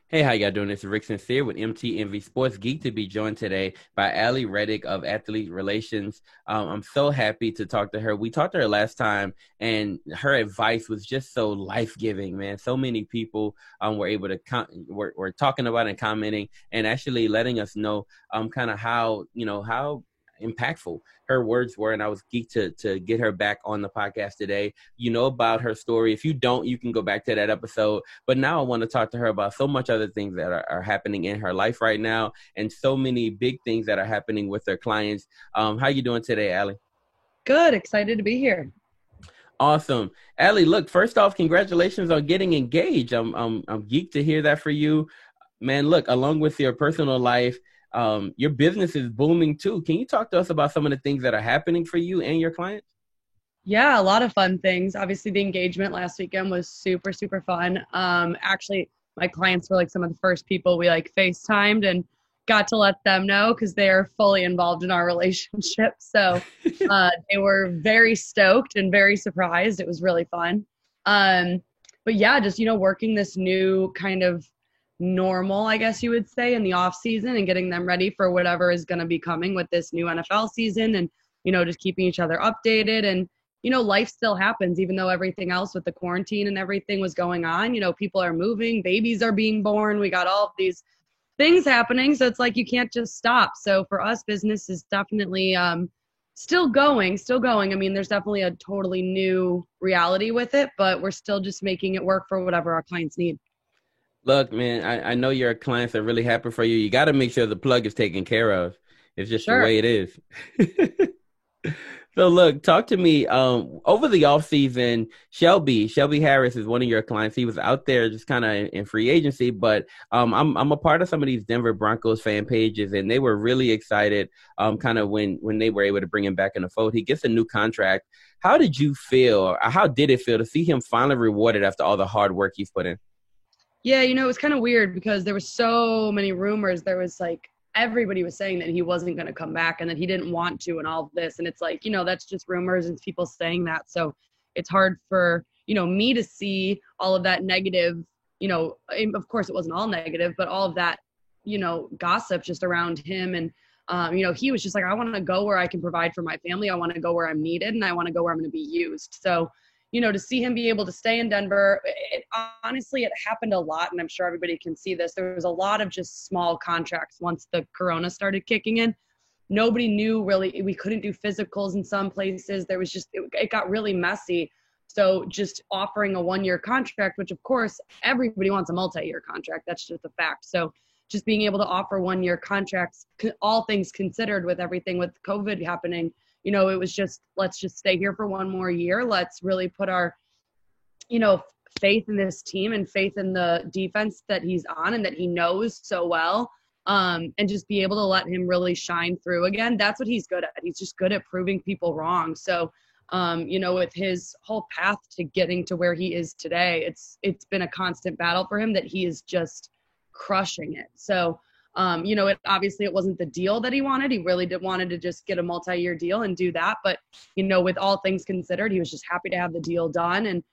Hey, how y'all doing? It's Rick Sincere with MTMV Sports. Geek to be joined today by Ali Reddick of Athlete Relations. I'm so happy to talk to her. We talked to her last time, and her advice was just so life-giving, man. So many people were able to were talking about and commenting, and actually letting us know kind of how how impactful her words were. And I was geeked to get her back on the podcast today. You know about her story. If you don't, you can go back to that episode. But now I want to talk to her about so much other things that are happening in her life right now, and so many big things that are happening with her clients. How you doing today, Allie? Good. Excited to be here. Awesome, Allie. Look, first off, congratulations on getting engaged. I'm geeked to hear that for you, man. Look, along with your personal life, your business is booming too. Can you talk to us about some of the things that are happening for you and your clients? Yeah, a lot of fun things. Obviously, the engagement last weekend was super, super fun. Actually, my clients were like some of the first people we like FaceTimed and got to let them know because they are fully involved in our relationship. So they were very stoked and very surprised. It was really fun. Um, but yeah, just working this new kind of normal, I guess you would say, in the off season and getting them ready for whatever is going to be coming with this new NFL season and just keeping each other updated and life still happens, even though everything else with the quarantine and everything was going on. People are moving, babies are being born. We got all of these things happening. So it's like you can't just stop. So for us, business is definitely still going, still going. I mean, there's definitely a totally new reality with it, but we're still just making it work for whatever our clients need. Look, man, I know your clients are really happy for you. You got to make sure the plug is taken care of. It's just the Sure. way it is. So look, talk to me. Over the off season, Shelby Harris is one of your clients. He was out there just kind of in free agency, but I'm a part of some of these Denver Broncos fan pages, and they were really excited. Kind of when they were able to bring him back in the fold. He gets a new contract. How did you feel? Or how did it feel to see him finally rewarded after all the hard work he's put in? Yeah, it was kind of weird because there was so many rumors. There was like everybody was saying that he wasn't going to come back and that he didn't want to and all of this. And it's like, that's just rumors and people saying that. So it's hard for, me to see all of that negative, of course it wasn't all negative, but all of that, gossip just around him. And, he was just like, I want to go where I can provide for my family. I want to go where I'm needed and I want to go where I'm going to be used. So, to see him be able to stay in Denver, honestly, it happened a lot, and I'm sure everybody can see this. There was a lot of just small contracts once the corona started kicking in. Nobody knew really. We couldn't do physicals in some places. There was just, it got really messy. So just offering a 1-year contract, which of course everybody wants a multi-year contract. That's just a fact. So just being able to offer 1-year contracts, all things considered with everything with COVID happening, it was just, let's just stay here for 1 more year. Let's really put our, faith in this team and faith in the defense that he's on and that he knows so well. And just be able to let him really shine through again. That's what he's good at. He's just good at proving people wrong. So, with his whole path to getting to where he is today, it's been a constant battle for him that he is just crushing it. So, it wasn't the deal that he wanted. He really did wanted to just get a multi-year deal and do that. But, with all things considered, he was just happy to have the deal done and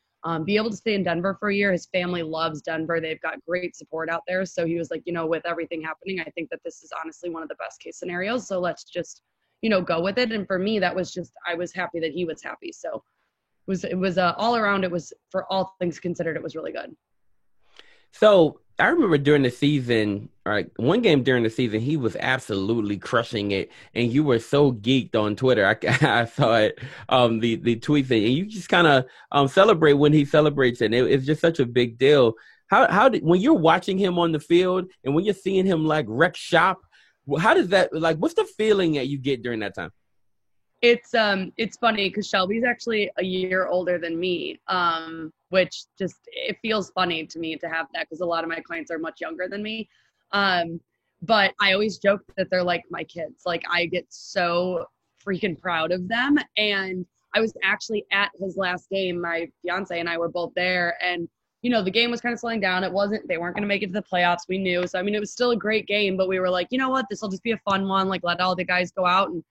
be able to stay in Denver for a year. His family loves Denver. They've got great support out there. So he was like, with everything happening, I think that this is honestly one of the best case scenarios. So let's just, go with it. And for me, that was just, I was happy that he was happy. So it was all around. It was, for all things considered, it was really good. So I remember during the season, right, one game during the season, he was absolutely crushing it, and you were so geeked on Twitter. I saw it, the tweets, and you just kind of celebrate when he celebrates it. And it's just such a big deal. How did when you're watching him on the field and when you're seeing him like wreck shop, how does that like? What's the feeling that you get during that time? It's funny because Shelby's actually a year older than me, which just it feels funny to me to have that because a lot of my clients are much younger than me. Um, but I always joke that they're like my kids. Like I get so freaking proud of them. And I was actually at his last game. My fiance and I were both there, and the game was kind of slowing down. They weren't going to make it to the playoffs. We knew. So I mean, it was still a great game, but we were like, you know what, this will just be a fun one. Like let all the guys go out and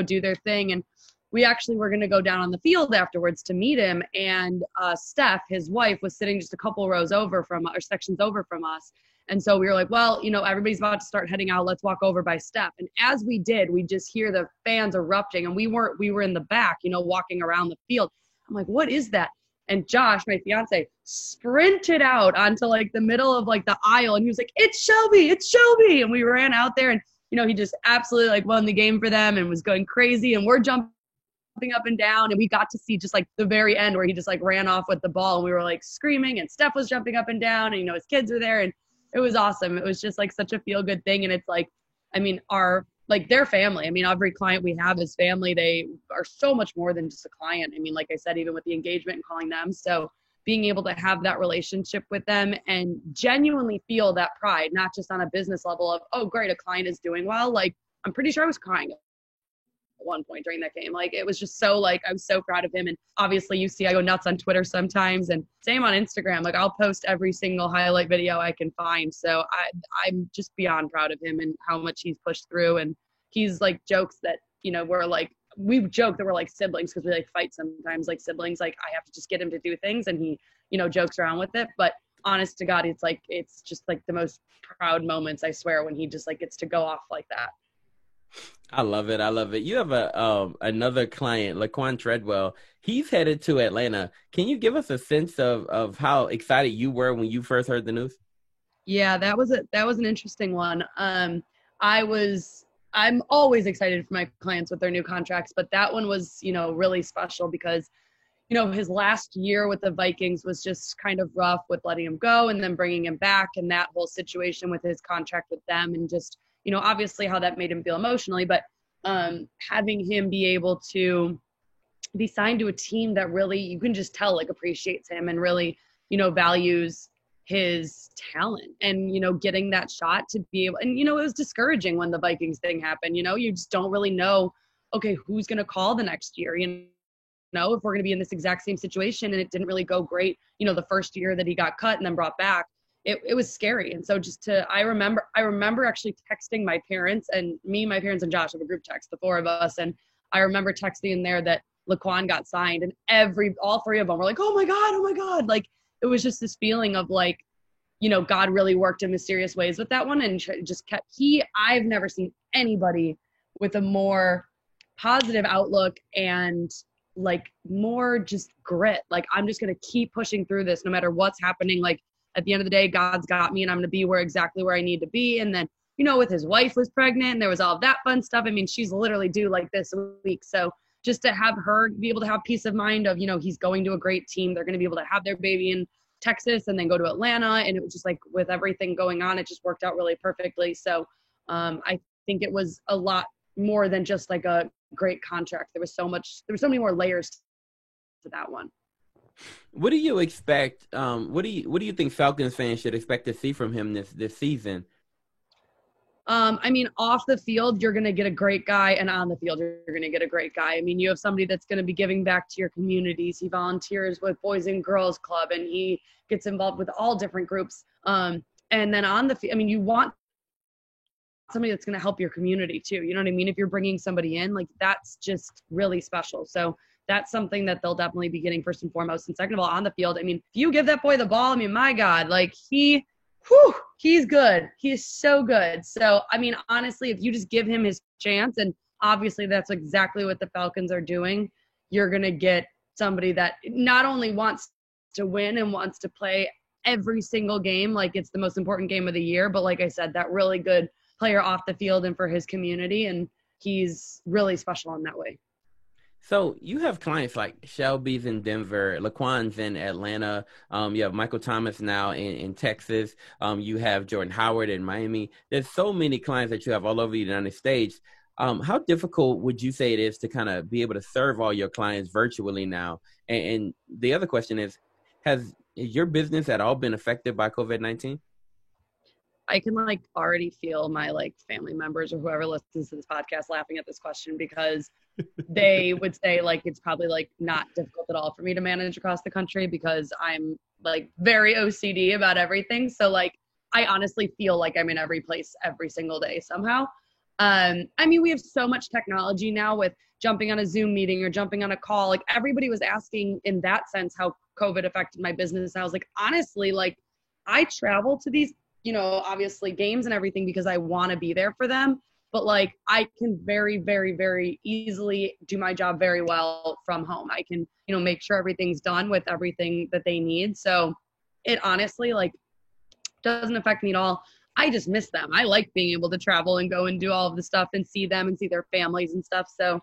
do their thing. And we actually were going to go down on the field afterwards to meet him. And Steph, his wife, was sitting just a couple rows over from, or sections over from us. And so we were like, well, everybody's about to start heading out. Let's walk over by step. And as we did, we just hear the fans erupting, and we were in the back, walking around the field. I'm like, what is that? And Josh, my fiance, sprinted out onto like the middle of like the aisle, and he was like, it's Shelby. And we ran out there, and he just absolutely like won the game for them and was going crazy. And we're jumping up and down, and we got to see just like the very end where he just like ran off with the ball, and we were like screaming, and Steph was jumping up and down, and his kids were there, and it was awesome. It was just like such a feel good thing. And it's like, I mean, their family. I mean, every client we have is family. They are so much more than just a client. I mean, like I said, even with the engagement and calling them. So being able to have that relationship with them and genuinely feel that pride, not just on a business level of, oh, great, a client is doing well. Like, I'm pretty sure I was crying at one point during that game. Like, it was just so like, I was so proud of him. And obviously you see I go nuts on Twitter sometimes, and same on Instagram. Like, I'll post every single highlight video I can find. So I'm just beyond proud of him and how much he's pushed through. And he's like jokes that, we're like, we joke that we're like siblings because we like fight sometimes like siblings. Like, I have to just get him to do things, and he, jokes around with it. But honest to God, it's just like the most proud moments, I swear, when he just like gets to go off like that. I love it. You have another client, Laquan Treadwell. He's headed to Atlanta. Can you give us a sense of how excited you were when you first heard the news? Yeah, that was an interesting one. I'm always excited for my clients with their new contracts, but that one was, really special because, his last year with the Vikings was just kind of rough with letting him go and then bringing him back, and that whole situation with his contract with them, and just, obviously how that made him feel emotionally, but having him be able to be signed to a team that really, you can just tell, like, appreciates him and really, values his talent, and, getting that shot to be able, and, it was discouraging when the Vikings thing happened, you just don't really know, okay, who's going to call the next year, if we're going to be in this exact same situation. And it didn't really go great, the first year that he got cut and then brought back. It was scary. And so I remember actually texting my parents, and my parents and Josh have a group text, the four of us. And I remember texting in there that Laquan got signed, and all three of them were like, oh my God. Like, it was just this feeling of like, God really worked in mysterious ways with that one, and just I've never seen anybody with a more positive outlook and like more just grit. Like, I'm just going to keep pushing through this no matter what's happening. Like, at the end of the day, God's got me, and I'm going to be exactly where I need to be. And then, with his wife was pregnant, and there was all of that fun stuff. I mean, she's literally due like this week. So just to have her be able to have peace of mind of, he's going to a great team. They're going to be able to have their baby in Texas and then go to Atlanta. And it was just like, with everything going on, it just worked out really perfectly. So I think it was a lot more than just like a great contract. There was so many more layers to that one. What do you expect? What do you think Falcons fans should expect to see from him this season? I mean, off the field, you're going to get a great guy, and on the field, you're going to get a great guy. I mean, you have somebody that's going to be giving back to your communities. He volunteers with Boys and Girls Club, and he gets involved with all different groups. And then on the field, I mean, you want somebody that's going to help your community too. You know what I mean? If you're bringing somebody in, like, that's just really special. So that's something that they'll definitely be getting first and foremost. And second of all, on the field, I mean, if you give that boy the ball, I mean, my God, like, he's good. He is so good. So, I mean, honestly, if you just give him his chance, and obviously that's exactly what the Falcons are doing, you're going to get somebody that not only wants to win and wants to play every single game like it's the most important game of the year, but like I said, that really good player off the field and for his community. And he's really special in that way. So you have clients like Shelby's in Denver, Laquan's in Atlanta. You have Michael Thomas now in Texas. You have Jordan Howard in Miami. There's so many clients that you have all over the United States. How difficult would you say it is to kind of be able to serve all your clients virtually now? And the other question is, has your business at all been affected by COVID-19? I can like already feel my like family members or whoever listens to this podcast laughing at this question, because they would say like it's probably like not difficult at all for me to manage across the country, because I'm like very OCD about everything. So like I honestly feel like I'm in every place every single day somehow. I mean, we have so much technology now with jumping on a Zoom meeting or jumping on a call. Like, everybody was asking in that sense how COVID affected my business. I was like, honestly, like, I travel to these obviously games and everything because I want to be there for them. But like, I can very, very, very easily do my job very well from home. I can, make sure everything's done with everything that they need. So it honestly, like, doesn't affect me at all. I just miss them. I like being able to travel and go and do all of the stuff and see them and see their families and stuff. So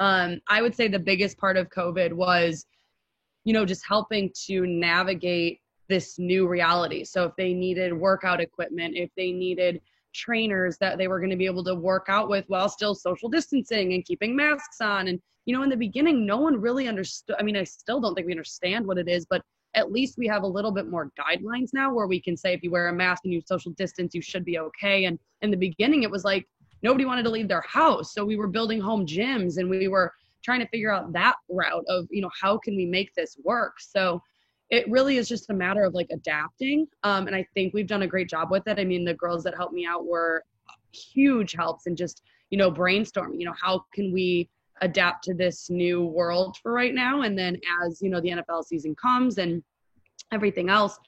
I would say the biggest part of COVID was, just helping to navigate this new reality. So if they needed workout equipment, if they needed trainers that they were going to be able to work out with while still social distancing and keeping masks on. And, in the beginning, no one really understood. I mean, I still don't think we understand what it is, but at least we have a little bit more guidelines now where we can say, if you wear a mask and you social distance, you should be okay. And in the beginning, it was like, nobody wanted to leave their house. So we were building home gyms and we were trying to figure out that route of, how can we make this work? So it really is just a matter of like adapting. And I think we've done a great job with it. I mean, the girls that helped me out were huge helps and just, brainstorming, how can we adapt to this new world for right now? And then as, the NFL season comes and everything else,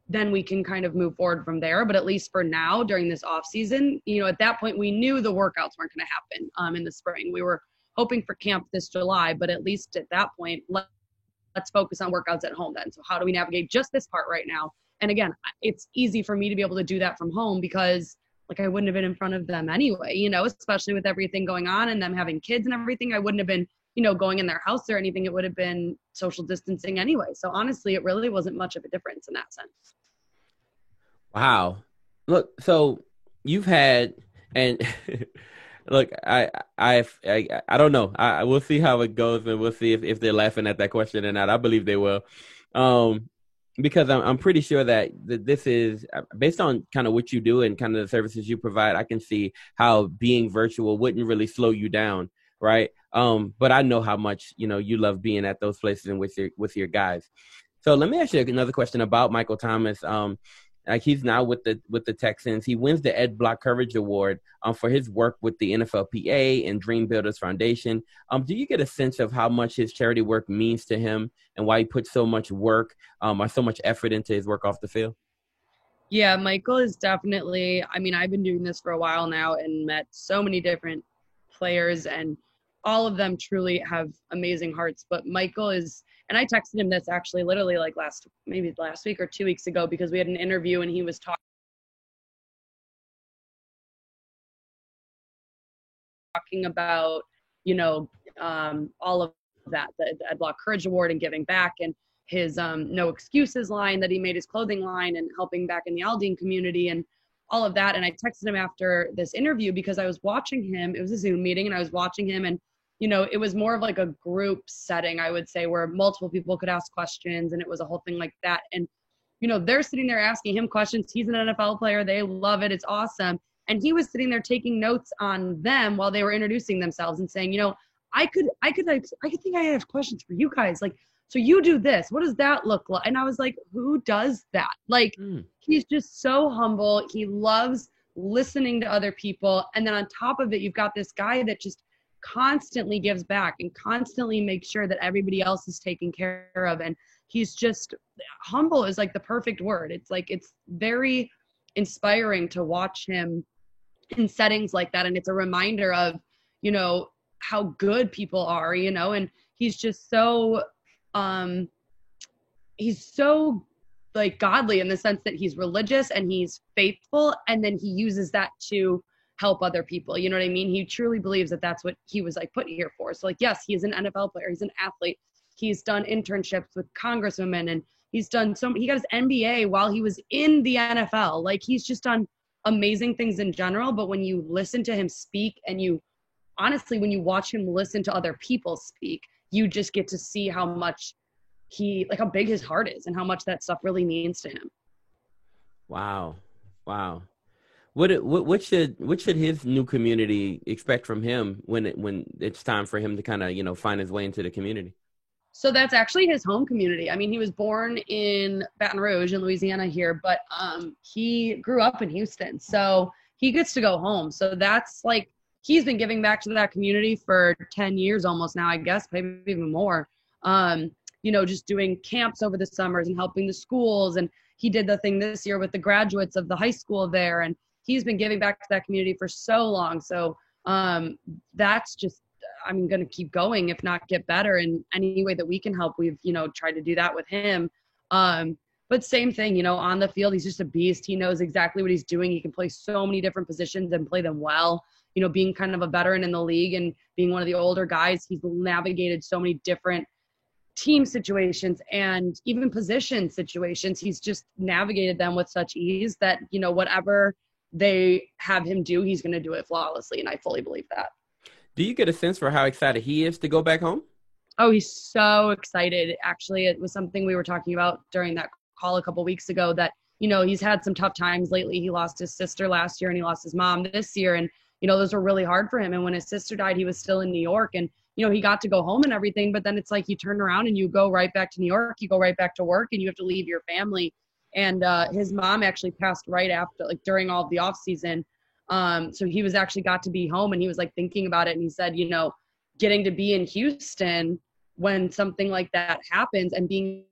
then we can kind of move forward from there. But at least for now, during this off season, at that point, we knew the workouts weren't going to happen in the spring. We were hoping for camp this July, but at least at that point, let's focus on workouts at home then. So how do we navigate just this part right now? And again, it's easy for me to be able to do that from home because like I wouldn't have been in front of them anyway, especially with everything going on and them having kids and everything. I wouldn't have been, going in their house or anything. It would have been social distancing anyway. So honestly, it really wasn't much of a difference in that sense. Wow. Look, so you've had, and look, I don't know. I we'll see how it goes, and we'll see if they're laughing at that question or not. I believe they will, because I'm pretty sure that this is based on kind of what you do and kind of the services you provide. I can see how being virtual wouldn't really slow you down, right? But I know how much you love being at those places and with your guys. So let me ask you another question about Michael Thomas. Like he's now with the Texans. He wins the Ed Block Courage Award for his work with the NFLPA and Dream Builders Foundation. Do you get a sense of how much his charity work means to him and why he puts so much work or so much effort into his work off the field? Yeah, Michael is definitely, I mean, I've been doing this for a while now and met so many different players and all of them truly have amazing hearts. But Michael is, and I texted him this actually literally like last week or 2 weeks ago because we had an interview and he was talking about, all of that, the Ed Block Courage Award and giving back and his no excuses line that he made his clothing line and helping back in the Aldine community and all of that. And I texted him after this interview because I was watching him. It was a Zoom meeting and I was watching him and it was more of like a group setting, I would say, where multiple people could ask questions and it was a whole thing like that. And, they're sitting there asking him questions. He's an NFL player. They love it. It's awesome. And he was sitting there taking notes on them while they were introducing themselves and saying, I could think I have questions for you guys. Like, so you do this. What does that look like? And I was like, who does that? Like, he's just so humble. He loves listening to other people. And then on top of it, you've got this guy that just constantly gives back and constantly makes sure that everybody else is taken care of. And he's just humble is like the perfect word. It's like, it's very inspiring to watch him in settings like that. And it's a reminder of, how good people are, and he's just so, he's so like godly in the sense that he's religious and he's faithful. And then he uses that to help other people. You know what I mean? He truly believes that that's what he was like put here for. So like, yes, he's an NFL player. He's an athlete. He's done internships with congresswomen and he's done he got his MBA while he was in the NFL. Like he's just done amazing things in general. But when you listen to him speak and honestly, when you watch him listen to other people speak, you just get to see how much how big his heart is and how much that stuff really means to him. Wow. What should his new community expect from him when it's time for him to kind of, find his way into the community? So that's actually his home community. I mean, he was born in Baton Rouge in Louisiana here, but he grew up in Houston. So he gets to go home. So that's like, he's been giving back to that community for 10 years almost now, I guess, maybe even more. Just doing camps over the summers and helping the schools. And he did the thing this year with the graduates of the high school there. And he's been giving back to that community for so long. So that's just, I'm going to keep going, if not get better in any way that we can help. We've, tried to do that with him. But same thing, on the field, he's just a beast. He knows exactly what he's doing. He can play so many different positions and play them well. Being kind of a veteran in the league and being one of the older guys, he's navigated so many different team situations and even position situations. He's just navigated them with such ease that, whatever they have him do, he's going to do it flawlessly. And I fully believe that. Do you get a sense for how excited he is to go back home? Oh, he's so excited. Actually, it was something we were talking about during that call a couple weeks ago that, he's had some tough times lately. He lost his sister last year and he lost his mom this year. And, those were really hard for him. And when his sister died, he was still in New York and, he got to go home and everything, but then it's like you turn around and you go right back to New York, you go right back to work and you have to leave your family. And his mom actually passed right after, like during all of the off season. So he was actually got to be home and he was like thinking about it. And he said, getting to be in Houston when something like that happens and being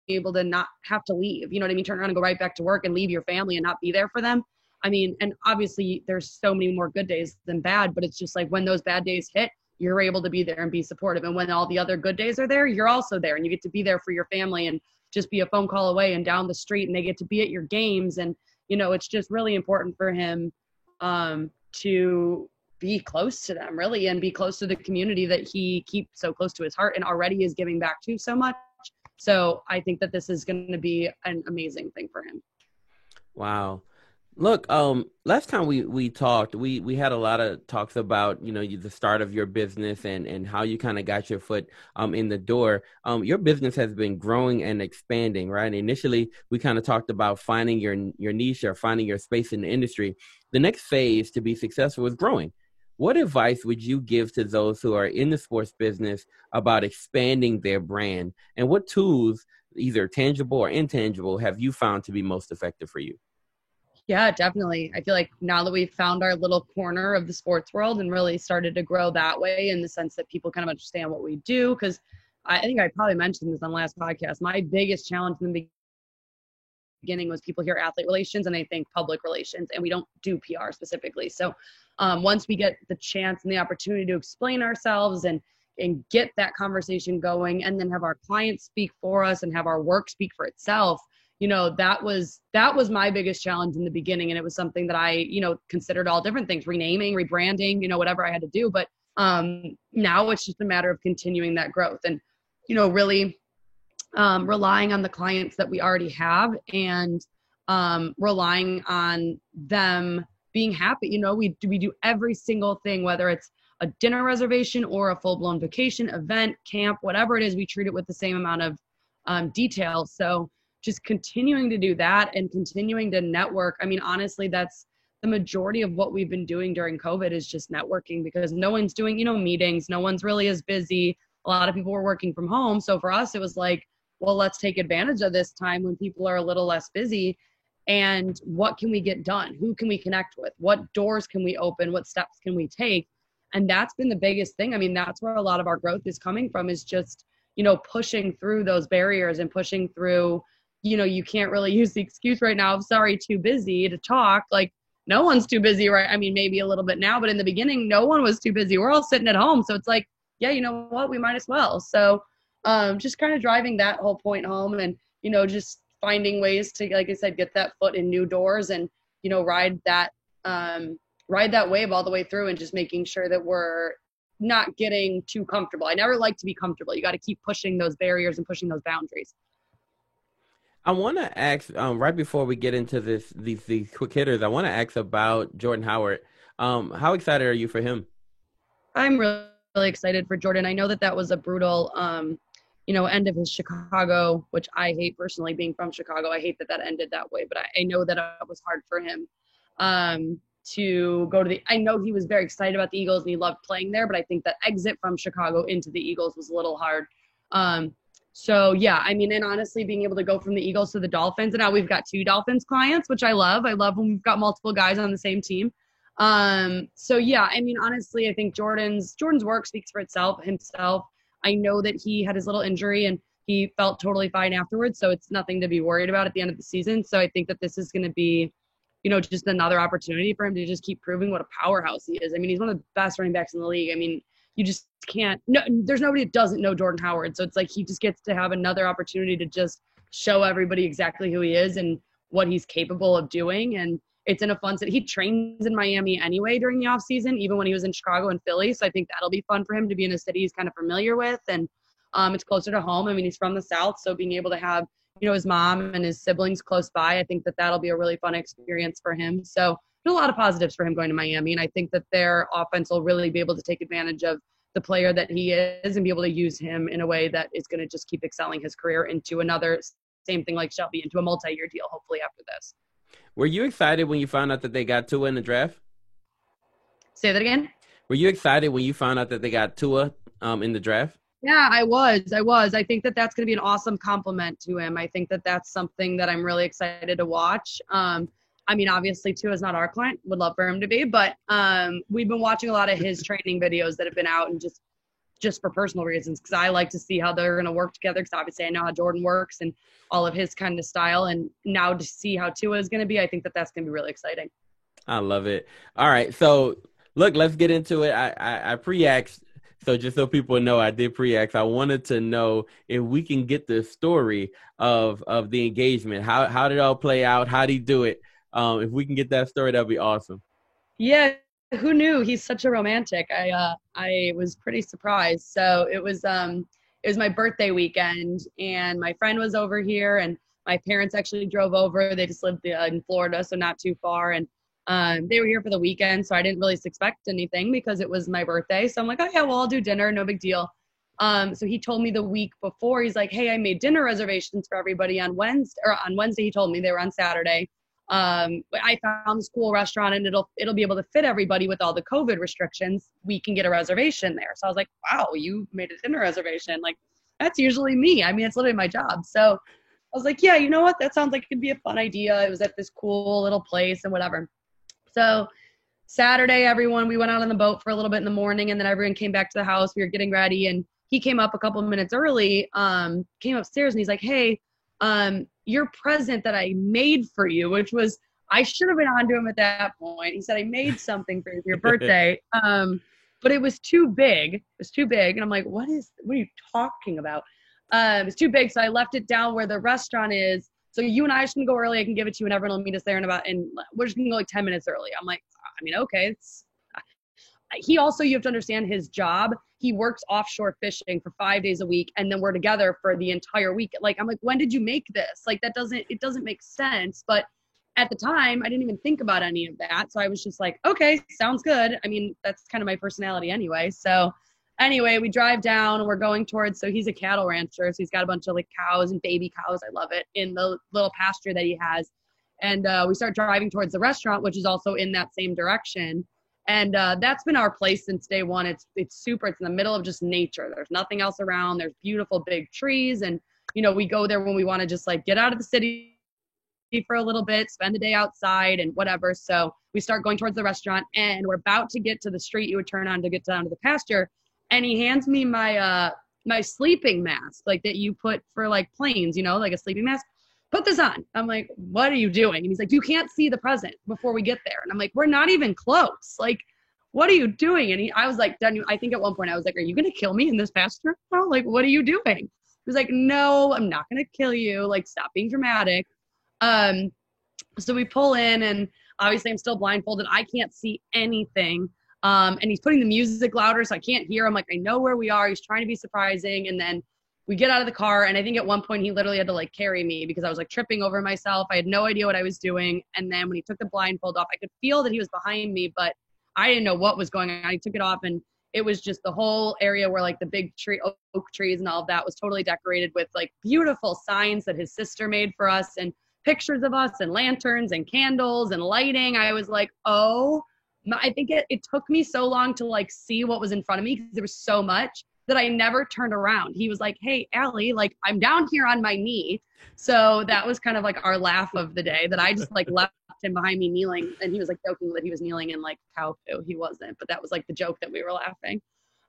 able to not have to leave, turn around and go right back to work and leave your family and not be there for them. I mean, and obviously there's so many more good days than bad, but it's just like when those bad days hit, you're able to be there and be supportive. And when all the other good days are there, you're also there and you get to be there for your family and just be a phone call away and down the street and they get to be at your games. And, it's just really important for him to be close to them really and be close to the community that he keeps so close to his heart and already is giving back to so much. So I think that this is going to be an amazing thing for him. Wow. Look, last time we talked, we had a lot of talks about, the start of your business and how you kind of got your foot in the door. Your business has been growing and expanding, right? Initially, we kind of talked about finding your niche or finding your space in the industry. The next phase to be successful is growing. What advice would you give to those who are in the sports business about expanding their brand? And what tools, either tangible or intangible, have you found to be most effective for you? Yeah, definitely. I feel like now that we've found our little corner of the sports world and really started to grow that way in the sense that people kind of understand what we do, because I think I probably mentioned this on the last podcast. My biggest challenge in the beginning was people hear athlete relations and they think public relations, and we don't do PR specifically. So once we get the chance and the opportunity to explain ourselves and get that conversation going and then have our clients speak for us and have our work speak for itself, that was my biggest challenge in the beginning. And it was something that I, considered all different things, renaming, rebranding, whatever I had to do. But now it's just a matter of continuing that growth and, really relying on the clients that we already have and relying on them being happy. We do every single thing, whether it's a dinner reservation or a full-blown vacation, event, camp, whatever it is, we treat it with the same amount of detail. So just continuing to do that and continuing to network. I mean, honestly, that's the majority of what we've been doing during COVID is just networking, because no one's doing, meetings. No one's really as busy. A lot of people were working from home. So for us, it was like, well, let's take advantage of this time when people are a little less busy. And what can we get done? Who can we connect with? What doors can we open? What steps can we take? And that's been the biggest thing. I mean, that's where a lot of our growth is coming from, is just, pushing through those barriers and pushing through, you can't really use the excuse right now of sorry, too busy to talk. Like, no one's too busy, right? I mean, maybe a little bit now, but in the beginning, no one was too busy. We're all sitting at home. So it's like, yeah, you know what? We might as well. So just kind of driving that whole point home and, just finding ways to, like I said, get that foot in new doors and, ride that wave all the way through and just making sure that we're not getting too comfortable. I never like to be comfortable. You got to keep pushing those barriers and pushing those boundaries. I want to ask, right before we get into these quick hitters, I want to ask about Jordan Howard. How excited are you for him? I'm really, really excited for Jordan. I know that was a brutal, end of his Chicago, which I hate personally, being from Chicago. I hate that ended that way, but I know that it was hard for him to go to I know he was very excited about the Eagles and he loved playing there, but I think that exit from Chicago into the Eagles was a little hard. So yeah, I mean, and honestly, being able to go from the Eagles to the Dolphins, and now we've got 2 Dolphins clients, which I love. I love when we've got multiple guys on the same team. So yeah, I mean, honestly, I think Jordan's work speaks for himself. I know that he had his little injury and he felt totally fine afterwards. So it's nothing to be worried about at the end of the season. So I think that this is going to be, just another opportunity for him to just keep proving what a powerhouse he is. I mean, he's one of the best running backs in the league. I mean, you just can't, no, there's nobody that doesn't know Jordan Howard. So it's like he just gets to have another opportunity to just show everybody exactly who he is and what he's capable of doing. And it's in a fun city. He trains in Miami anyway during the off season, even when he was in Chicago and Philly. So I think that'll be fun for him to be in a city he's kind of familiar with. And it's closer to home. I mean, he's from the South. So being able to have, his mom and his siblings close by, I think that that'll be a really fun experience for him. So there's a lot of positives for him going to Miami. And I think that their offense will really be able to take advantage of the player that he is and be able to use him in a way that is going to just keep excelling his career into another, same thing like Shelby, into a multi-year deal, hopefully after this. Were you excited when you found out that they got Tua in the draft? Say that again? Were you excited when you found out that they got Tua in the draft? Yeah, I was. I think that that's going to be an awesome compliment to him. I think that that's something that I'm really excited to watch. I mean, obviously, Tua is not our client. Would love for him to be. But we've been watching a lot of his training videos that have been out, and just for personal reasons, because I like to see how they're going to work together, because obviously I know how Jordan works and all of his kind of style. And now to see how Tua is going to be, I think that that's going to be really exciting. I love it. All right. So, look, let's get into it. I pre-asked. So just so people know, I did pre-ask. I wanted to know if we can get the story of the engagement. How did it all play out? How did he do it? If we can get that story, that'd be awesome. Yeah, who knew? He's such a romantic. I was pretty surprised. So it was my birthday weekend, and my friend was over here, and my parents actually drove over. They just lived in Florida, so not too far, and they were here for the weekend, so I didn't really expect anything because it was my birthday. So I'm like, oh yeah, well, I'll do dinner, no big deal. So he told me the week before, he's like, hey, I made dinner reservations for everybody on Wednesday. Or on Wednesday, he told me they were on Saturday. But I found this cool restaurant, and it'll be able to fit everybody with all the COVID restrictions. We can get a reservation there. So I was like, wow, you made a dinner reservation. Like, that's usually me. I mean, it's literally my job. So I was like, yeah, you know what? That sounds like it could be a fun idea. It was at this cool little place and whatever. So Saturday, we went out on the boat for a little bit in the morning, and then everyone came back to the house. We were getting ready, and he came up a couple of minutes early, came upstairs, and he's like, hey, your present that I made for you, which was, I should have been on to him at that point. He said, I made something for your birthday, but it was too big. It was too big. And I'm like, what are you talking about? It was too big, so I left it down where the restaurant is. So you and I are just going to go early. I can give it to you, and everyone will meet us there and we're just going to go like 10 minutes early. I'm like, I mean, okay. You have to understand his job. He works offshore fishing for 5 days a week, and then we're together for the entire week. Like, I'm like, when did you make this? Like, it doesn't make sense. But at the time, I didn't even think about any of that. So I was just like, okay, sounds good. I mean, that's kind of my personality anyway. So anyway, we drive down, and we're going towards, so he's a cattle rancher. So he's got a bunch of like cows and baby cows. I love it, in the little pasture that he has. And we start driving towards the restaurant, which is also in that same direction. And that's been our place since day one. It's super. It's in the middle of just nature. There's nothing else around. There's beautiful big trees. And, we go there when we want to just like get out of the city for a little bit, spend the day outside and whatever. So we start going towards the restaurant, and we're about to get to the street you would turn on to get down to the pasture. And he hands me my sleeping mask, like that you put for like planes, like a sleeping mask. Put this on. I'm like, what are you doing? And he's like, you can't see the present before we get there. And I'm like, we're not even close. Like, what are you doing? And I was like, I think at one point I was like, are you going to kill me in this pasture? Oh, like, what are you doing? He was like, no, I'm not going to kill you. Like, stop being dramatic. So we pull in, and obviously I'm still blindfolded. I can't see anything. And he's putting the music louder, so I can't hear. I'm like, I know where we are. He's trying to be surprising. And then we get out of the car, and I think at one point he literally had to like carry me because I was like tripping over myself. I had no idea what I was doing. And then when he took the blindfold off, I could feel that he was behind me, but I didn't know what was going on. He took it off, and it was just the whole area where like the big oak trees and all of that was totally decorated with like beautiful signs that his sister made for us, and pictures of us, and lanterns and candles and lighting. I was like, I think it took me so long to like see what was in front of me because there was so much that I never turned around. He was like, hey, Allie, like I'm down here on my knee. So that was kind of like our laugh of the day, that I just like left him behind me kneeling, and he was like joking that he was kneeling in like cow poo. He wasn't, but that was like the joke that we were laughing.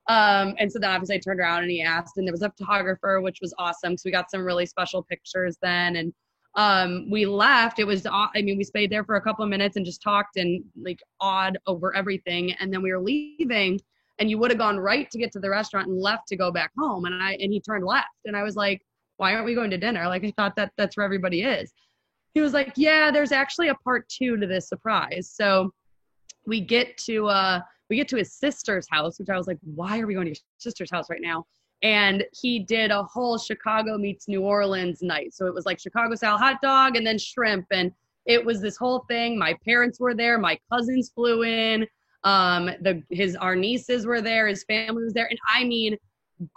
And so then obviously I turned around and he asked, and there was a photographer, which was awesome. So we got some really special pictures then. And we left. It was, I mean, we stayed there for a couple of minutes and just talked and like awed over everything. And then we were leaving, and you would have gone right to get to the restaurant and left to go back home. And he turned left. And I was like, why aren't we going to dinner? Like, I thought that's where everybody is. He was like, yeah, there's actually a part 2 to this surprise. So we get to his sister's house, which I was like, why are we going to your sister's house right now? And he did a whole Chicago meets New Orleans night. So it was like Chicago style hot dog and then shrimp. And it was this whole thing. My parents were there. My cousins flew in. Our nieces were there. His family was there. And I mean,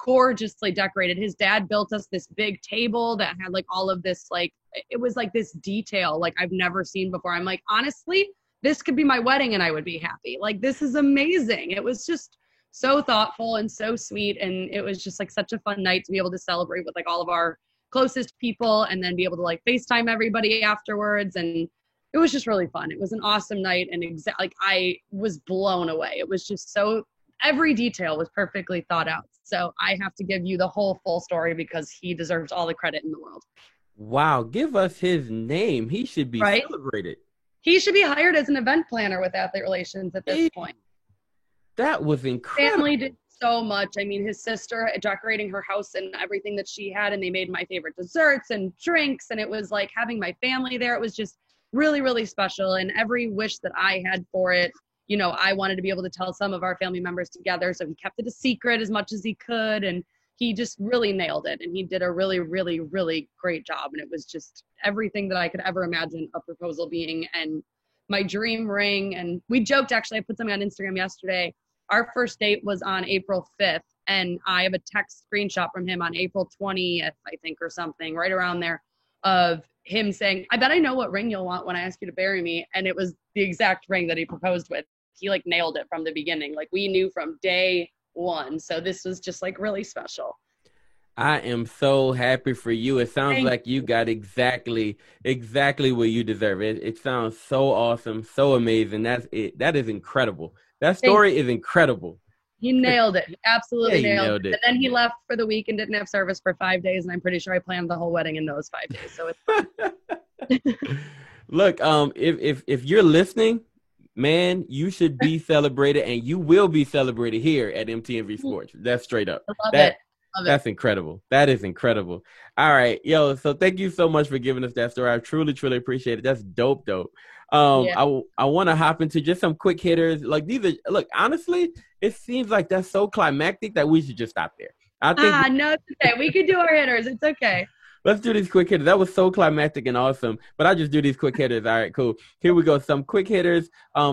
gorgeously decorated. His dad built us this big table that had like all of this, like, it was like this detail like I've never seen before. I'm like, honestly, this could be my wedding and I would be happy. Like, this is amazing. It was just so thoughtful and so sweet. And it was just like such a fun night to be able to celebrate with like all of our closest people and then be able to like FaceTime everybody afterwards. And it was just really fun. It was an awesome night. And like I was blown away. It was just so, every detail was perfectly thought out. So I have to give you the whole full story because he deserves all the credit in the world. Wow. Give us his name. He should be celebrated. He should be hired as an event planner with Athlete Relations at this point. That was incredible. Family did so much. I mean, his sister decorating her house and everything that she had, and they made my favorite desserts and drinks. And it was like having my family there. It was just really, really special. And every wish that I had for it, you know, I wanted to be able to tell some of our family members together. So he kept it a secret as much as he could. And he just really nailed it. And he did a really, really, really great job. And it was just everything that I could ever imagine a proposal being, and my dream ring. And we joked, actually, I put something on Instagram yesterday. Our first date was on April 5th. And I have a text screenshot from him on April 20th, I think, or something, right around there, of him saying, I bet I know what ring you'll want when I ask you to marry me. And it was the exact ring that he proposed with. He like nailed it from the beginning. Like, we knew from day one. So this was just like really special. I am so happy for you. It sounds like you got exactly what you deserve. It sounds so awesome, so amazing. That's it. That is incredible. That story is incredible. He nailed it. He absolutely nailed it. And then he left for the week and didn't have service for 5 days. And I'm pretty sure I planned the whole wedding in those 5 days. So it's fun. Look, if you're listening, man, you should be celebrated, and you will be celebrated here at MTMV Sports. That's straight up. I love it. That's incredible. That is incredible. All right. Yo, so thank you so much for giving us that story. I truly, truly appreciate it. That's dope. I want to hop into just some quick hitters. Like, these are, look, honestly, it seems like that's so climactic that we should just stop there. I think no, it's okay. We could do our hitters. It's okay. Let's do these quick hitters. That was so climactic and awesome, but I just do these quick hitters. All right, cool. Here we go. Some quick hitters.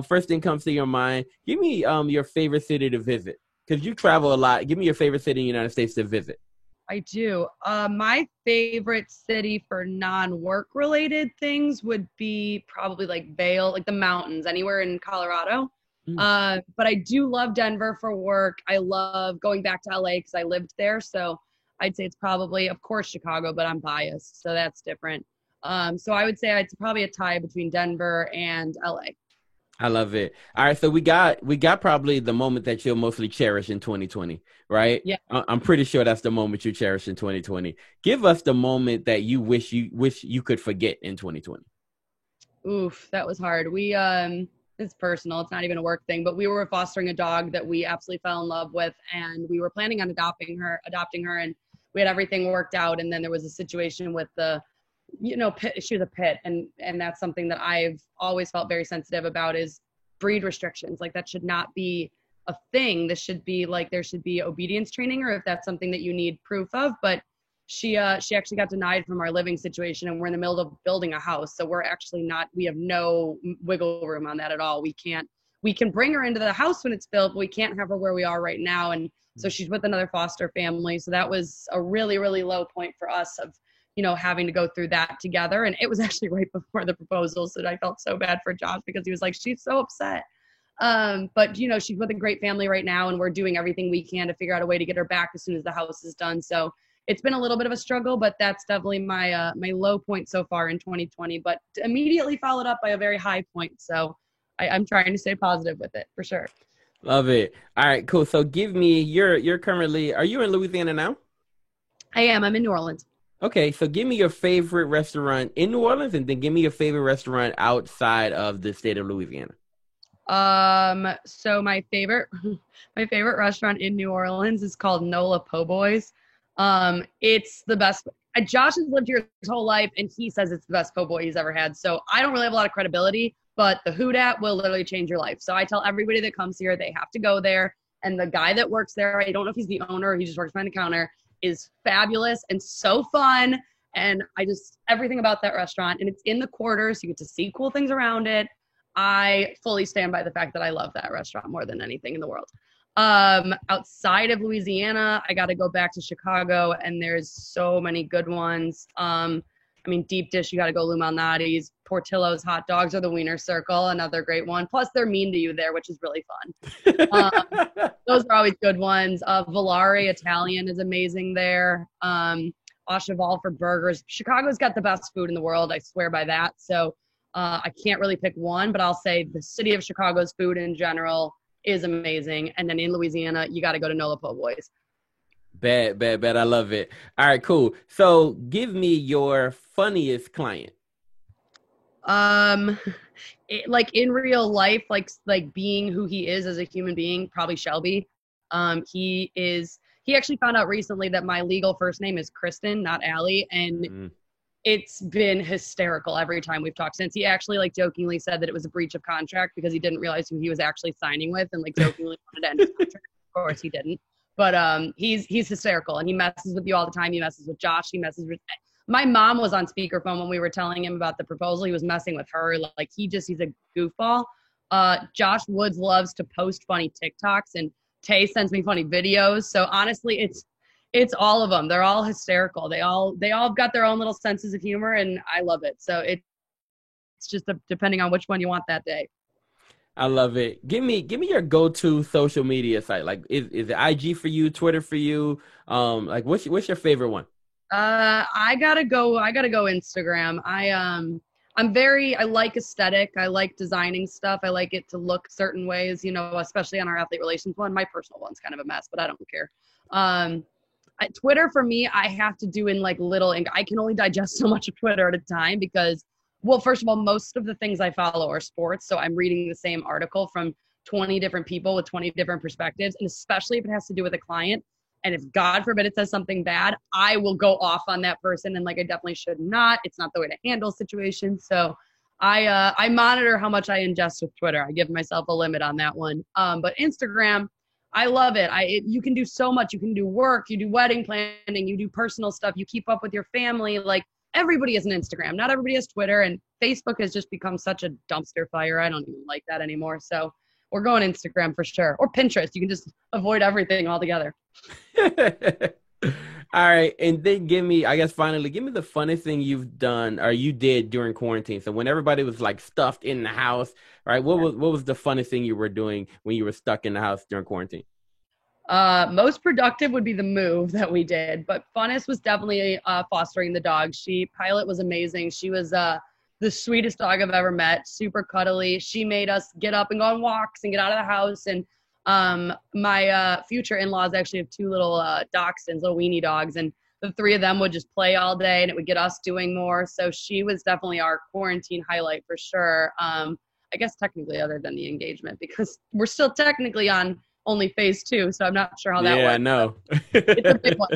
First thing comes to your mind. Give me your favorite city to visit, because you travel a lot. Give me your favorite city in the United States to visit. I do. My favorite city for non-work related things would be probably like Vail, like the mountains, anywhere in Colorado. But I do love Denver for work. I love going back to LA because I lived there. So I'd say it's probably, of course, Chicago, but I'm biased, so that's different. So I would say it's probably a tie between Denver and LA. I love it. All right, so we got probably the moment that you'll mostly cherish in 2020, right? Yeah. I'm pretty sure that's the moment you cherish in 2020. Give us the moment that you wish you could forget in 2020. Oof, that was hard. It's personal. It's not even a work thing, but we were fostering a dog that we absolutely fell in love with, and we were planning on adopting her, and we had everything worked out. And then there was a situation with the, pit. She was a pit, and that's something that I've always felt very sensitive about, is breed restrictions. Like, that should not be a thing. This should be like, there should be obedience training, or if that's something that you need proof of. But she actually got denied from our living situation, and we're in the middle of building a house. So we have no wiggle room on that at all. We can bring her into the house when it's built, but we can't have her where we are right now. And so she's with another foster family. So that was a really, really low point for us of, having to go through that together. And it was actually right before the proposal. So I felt so bad for Josh, because he was like, she's so upset. But she's with a great family right now, and we're doing everything we can to figure out a way to get her back as soon as the house is done. So it's been a little bit of a struggle, but that's definitely my low point so far in 2020, but immediately followed up by a very high point. So I'm trying to stay positive with it, for sure. Love it. All right, cool. So give me you're currently are you in Louisiana now? I am. I'm in New Orleans. Okay, so give me your favorite restaurant in New Orleans and then give me your favorite restaurant outside of the state of Louisiana. So my favorite, my favorite restaurant in New Orleans is called Nola Po' Boys. It's the best. Josh has lived here his whole life, and he says it's the best po' boy he's ever had. So I don't really have a lot of credibility, but the Houdat will literally change your life. So I tell everybody that comes here they have to go there. And the guy that works there, I don't know if he's the owner or he just works behind the counter, is fabulous and so fun. And I just everything about that restaurant, and it's in the quarter, so you get to see cool things around it. I fully stand by the fact that I love that restaurant more than anything in the world. Outside of Louisiana, I got to go back to Chicago, and there's so many good ones. I mean, deep dish, you got to go Lou Malnati's. Portillo's hot dogs or the Wiener Circle, another great one. Plus, they're mean to you there, which is really fun. Those are always good ones. Volare Italian is amazing there. Au Cheval for burgers. Chicago's got the best food in the world. I swear by that. So I can't really pick one, but I'll say the city of Chicago's food in general is amazing. And then in Louisiana, you got to go to Nola Po' Boys. Bad, bad, bad. I love it. All right, cool. So give me your funniest client. Um, like in real life, like being who he is as a human being, probably Shelby. He actually found out recently that my legal first name is Kristen, not Allie, and Mm. it's been hysterical every time we've talked since. He actually like jokingly said that it was a breach of contract because he didn't realize who he was actually signing with, and like jokingly wanted to end his contract. Of course he didn't. But he's hysterical, and he messes with you all the time. He messes with Josh. He messes with my mom was on speakerphone when we were telling him about the proposal. He was messing with her. Like he's a goofball. Josh Woods loves to post funny TikToks, and Tay sends me funny videos. So honestly, it's all of them. They're all hysterical. They all got their own little senses of humor, and I love it. So it's just depending on which one you want that day. I love it. Give me your go-to social media site. Like is it IG for you, Twitter for you? Like what's your favorite one? I gotta go Instagram. I like aesthetic. I like designing stuff. I like it to look certain ways, especially on our athlete relations one. My personal one's kind of a mess, but I don't care. Um, Twitter for me, I have to do in like little, and I can only digest so much of Twitter at a time because, well, first of all, most of the things I follow are sports. So I'm reading the same article from 20 different people with 20 different perspectives. And especially if it has to do with a client. And if God forbid it says something bad, I will go off on that person. And like, I definitely should not. It's not the way to handle situations. So I monitor how much I ingest with Twitter. I give myself a limit on that one. But Instagram, I love it. You can do so much. You can do work, you do wedding planning, you do personal stuff, you keep up with your family. Like everybody has an Instagram. Not everybody has Twitter, and Facebook has just become such a dumpster fire. I don't even like that anymore. So we're going Instagram for sure. Or Pinterest. You can just avoid everything altogether. All right, and then I guess finally, give me the funnest thing you've done or you did during quarantine. So when everybody was like stuffed in the house, right? What was the funnest thing you were doing when you were stuck in the house during quarantine? Most productive would be the move that we did, but funnest was definitely fostering the dog. Pilot was amazing. She was the sweetest dog I've ever met, super cuddly. She made us get up and go on walks and get out of the house. And my future in-laws actually have two little dachshunds, little weenie dogs, and the three of them would just play all day, and it would get us doing more. So she was definitely our quarantine highlight for sure. I guess technically other than the engagement, because we're still technically on only phase 2, so I'm not sure how that Yeah, I went. know. It's a big one.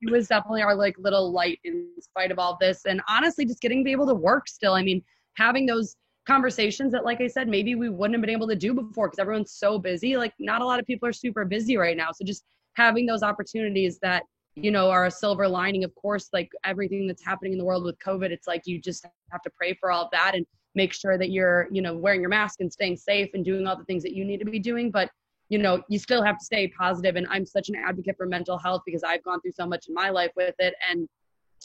She was definitely our like little light in spite of all this. And honestly, just getting to be able to work still. I mean, having those conversations that, like I said, maybe we wouldn't have been able to do before because everyone's so busy. Like not a lot of people are super busy right now. So just having those opportunities that, are a silver lining, of course, like everything that's happening in the world with COVID, it's like you just have to pray for all of that and make sure that you're, wearing your mask and staying safe and doing all the things that you need to be doing. But you still have to stay positive. And I'm such an advocate for mental health because I've gone through so much in my life with it. And,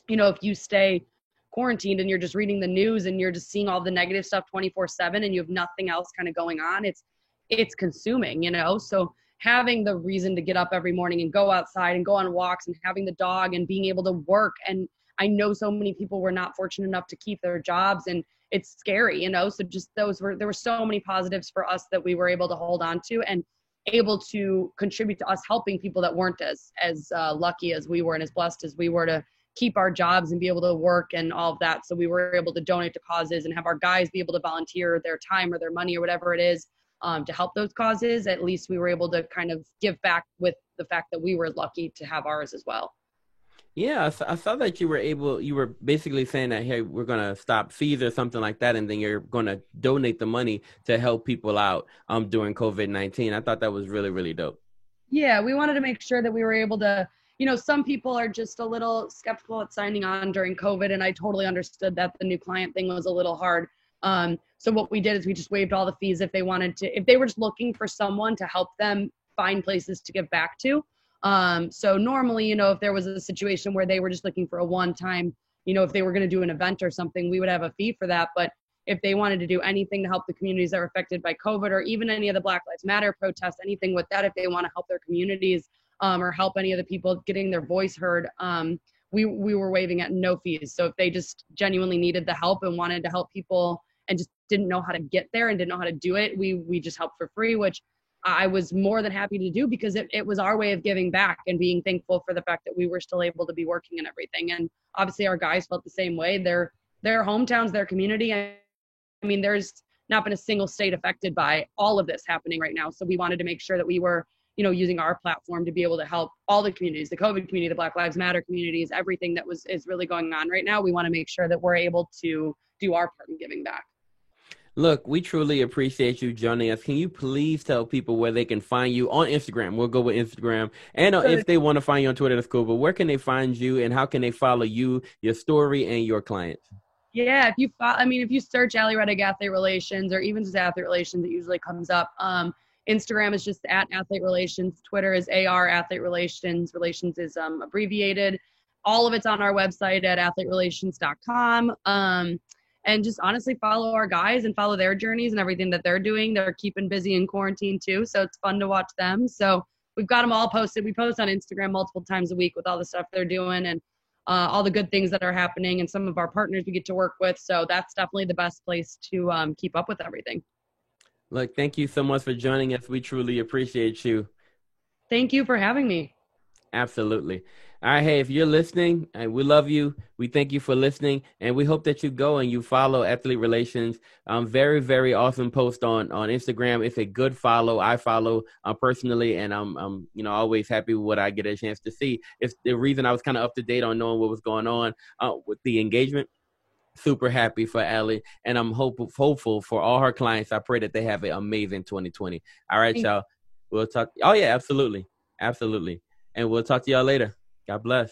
if you stay quarantined and you're just reading the news and you're just seeing all the negative stuff 24/7 and you have nothing else kind of going on, it's consuming, So having the reason to get up every morning and go outside and go on walks and having the dog and being able to work. And I know so many people were not fortunate enough to keep their jobs and it's scary, so just there were so many positives for us that we were able to hold on to and able to contribute to us helping people that weren't as lucky as we were and as blessed as we were to keep our jobs and be able to work and all of that. So we were able to donate to causes and have our guys be able to volunteer their time or their money or whatever it is to help those causes. At least we were able to kind of give back with the fact that we were lucky to have ours as well. Yeah, I saw that you were basically saying that, hey, we're going to stop fees or something like that, and then you're going to donate the money to help people out during COVID-19. I thought that was really, really dope. Yeah, we wanted to make sure that we were able to, some people are just a little skeptical at signing on during COVID, and I totally understood that the new client thing was a little hard. So what we did is we just waived all the fees if they were just looking for someone to help them find places to give back to. So normally, if there was a situation where they were just looking for a one-time, if they were going to do an event or something, we would have a fee for that. But if they wanted to do anything to help the communities that were affected by COVID, or even any of the Black Lives Matter protests, anything with that, if they want to help their communities or help any of the people getting their voice heard, we were waiving at no fees. So if they just genuinely needed the help and wanted to help people and just didn't know how to get there and didn't know how to do it, we just helped for free, which I was more than happy to do because it was our way of giving back and being thankful for the fact that we were still able to be working and everything. And obviously our guys felt the same way. Their hometowns, their community. I mean, there's not been a single state affected by all of this happening right now. So we wanted to make sure that we were, using our platform to be able to help all the communities, the COVID community, the Black Lives Matter communities, everything that is really going on right now. We want to make sure that we're able to do our part in giving back. Look, we truly appreciate you joining us. Can you please tell people where they can find you on Instagram? We'll go with Instagram. And if they want to find you on Twitter, that's cool. But where can they find you and how can they follow you, your story, and your clients? Yeah, if you search Allie Reddick Athlete Relations or even just Athlete Relations, it usually comes up. Instagram is just at Athlete Relations. Twitter is AR Athlete Relations. Relations is abbreviated. All of it's on our website at athleterelations.com. And just honestly follow our guys and follow their journeys and everything that they're doing. They're keeping busy in quarantine too, so it's fun to watch them. So we've got them all posted. We post on Instagram multiple times a week with all the stuff they're doing and all the good things that are happening and some of our partners we get to work with. So that's definitely the best place to keep up with everything. Look, thank you so much for joining us. We truly appreciate you. Thank you for having me. Absolutely. All right. Hey, if you're listening, we love you. We thank you for listening. And we hope that you go and you follow Athlete Relations. Very, very awesome post on Instagram. It's a good follow. I follow personally, and I'm always happy with what I get a chance to see. It's the reason I was kind of up to date on knowing what was going on with the engagement. Super happy for Allie, and I'm hopeful for all her clients. I pray that they have an amazing 2020. All right, y'all. We'll talk. Oh, yeah, absolutely. Absolutely. And we'll talk to y'all later. God bless.